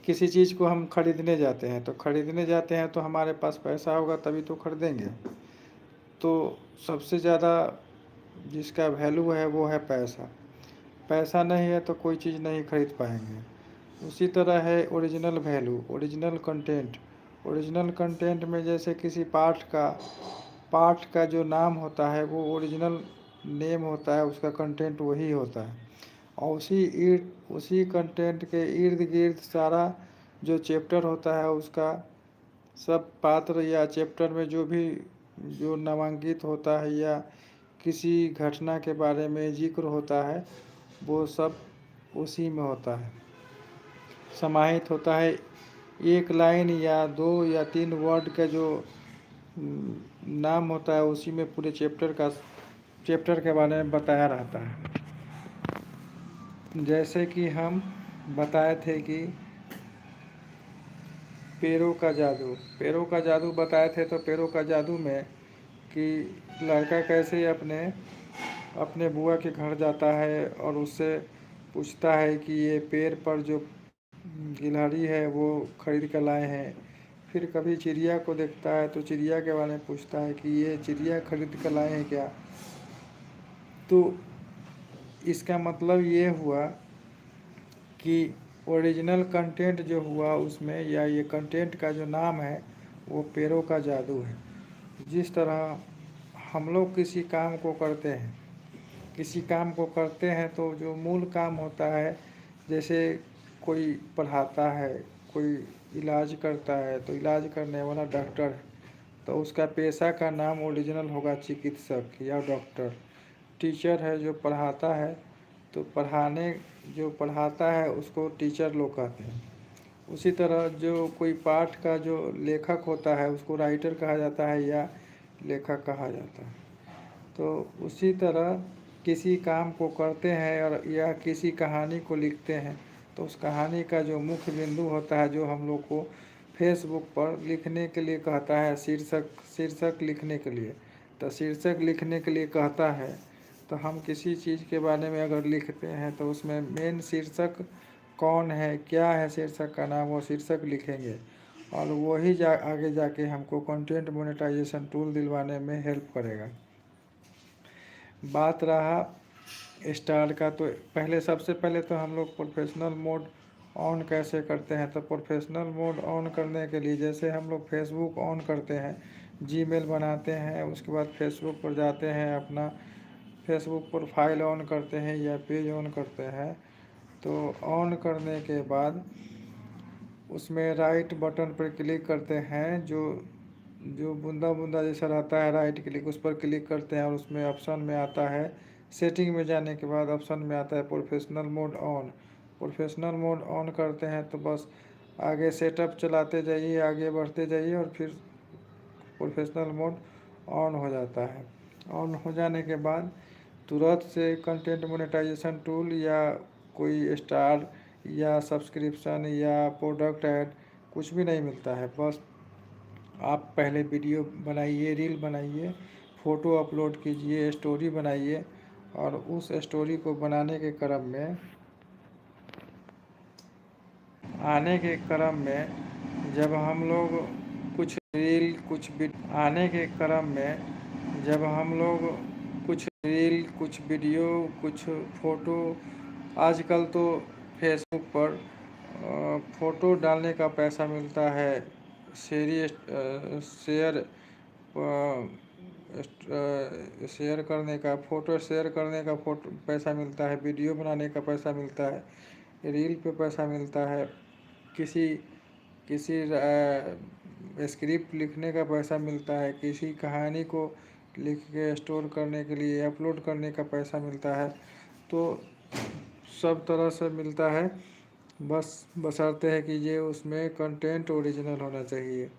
किसी चीज़ को हम खरीदने जाते हैं, तो खरीदने जाते हैं तो हमारे पास पैसा होगा तभी तो खरीदेंगे। तो सबसे ज़्यादा जिसका वैल्यू है वो है पैसा। पैसा नहीं है तो कोई चीज़ नहीं खरीद पाएंगे। उसी तरह है original value, original content. Original content में जैसे किसी पाठ का जो नाम होता है वो ओरिजिनल नेम होता है, उसका कंटेंट वही होता है। और उसी कंटेंट के इर्द गिर्द सारा जो चैप्टर होता है उसका सब पात्र या चैप्टर में जो भी जो नामांकित होता है या किसी घटना के बारे में जिक्र होता है वो सब उसी में होता है, समाहित होता है। एक लाइन या 2 या 3 वर्ड का जो नाम होता है उसी में पूरे चैप्टर के बारे में बताया रहता है। जैसे कि हम बताए थे कि पैरों का जादू बताए थे, तो पैरों का जादू में कि लड़का कैसे अपने बुआ के घर जाता है और उससे पूछता है कि ये पैर पर जो गिलहरी है वो खरीद कर लाए हैं। फिर कभी चिड़िया को देखता है तो चिड़िया के बारे में पूछता है कि ये चिड़िया खरीद कर लाए हैं क्या। तो इसका मतलब ये हुआ कि ओरिजिनल कंटेंट जो हुआ उसमें, या ये कंटेंट का जो नाम है वो पैरों का जादू है। जिस तरह हम लोग किसी काम को करते हैं तो जो मूल काम होता है, जैसे कोई पढ़ाता है, कोई इलाज करता है तो इलाज करने वाला डॉक्टर है, तो उसका पेशा का नाम ओरिजिनल होगा चिकित्सक या डॉक्टर। टीचर है जो पढ़ाता है, तो जो पढ़ाता है उसको टीचर लोग कहते हैं। उसी तरह जो कोई पाठ का जो लेखक होता है उसको राइटर कहा जाता है या लेखक कहा जाता है। तो उसी तरह किसी काम को करते हैं और या किसी कहानी को लिखते हैं, तो उस कहानी का जो मुख्य बिंदु होता है जो हम लोग को फेसबुक पर लिखने के लिए कहता है, शीर्षक लिखने के लिए, तो शीर्षक लिखने के लिए कहता है। तो हम किसी चीज़ के बारे में अगर लिखते हैं तो उसमें मेन शीर्षक कौन है, क्या है शीर्षक का नाम, वो शीर्षक लिखेंगे और वही आगे जाके हमको कंटेंट मोनेटाइजेशन टूल दिलवाने में हेल्प करेगा। बात रहा स्टार का, तो सबसे पहले तो हम लोग प्रोफेशनल मोड ऑन कैसे करते हैं। तो प्रोफेशनल मोड ऑन करने के लिए जैसे हम लोग फेसबुक ऑन करते हैं, जीमेल बनाते हैं, उसके बाद फेसबुक पर जाते हैं, अपना फेसबुक प्रोफाइल ऑन करते हैं या पेज ऑन करते हैं। तो ऑन करने के बाद उसमें राइट बटन पर क्लिक करते हैं, जो जो बूंदा बूंदा जैसा रहता है राइट क्लिक, उस पर क्लिक करते हैं और उसमें ऑप्शन में आता है, सेटिंग में जाने के बाद ऑप्शन में आता है professional mode on. Professional mode on करते हैं तो बस आगे सेटअप चलाते जाइए, आगे बढ़ते जाइए और फिर प्रोफेशनल मोड ऑन हो जाता है। ऑन हो जाने के बाद तुरंत से कंटेंट मोनेटाइजेशन टूल या कोई स्टार या सब्सक्रिप्शन या प्रोडक्ट ऐड कुछ भी नहीं मिलता है। बस आप पहले वीडियो बनाइए, रील बनाइए, फ़ोटो अपलोड कीजिए, स्टोरी बनाइए और उस स्टोरी को बनाने के क्रम में जब हम लोग कुछ रील कुछ आने के क्रम में जब हम लोग कुछ रील कुछ वीडियो कुछ फ़ोटो, आजकल तो फेसबुक पर फ़ोटो डालने का पैसा मिलता है, शेयर करने का, फ़ोटो शेयर करने का पैसा मिलता है, वीडियो बनाने का पैसा मिलता है, रील पे पैसा मिलता है, किसी किसी स्क्रिप्ट लिखने का पैसा मिलता है, किसी कहानी को लिख के स्टोर करने के लिए अपलोड करने का पैसा मिलता है। तो सब तरह से मिलता है, बस बशर्ते है कि ये उसमें कंटेंट ओरिजिनल होना चाहिए।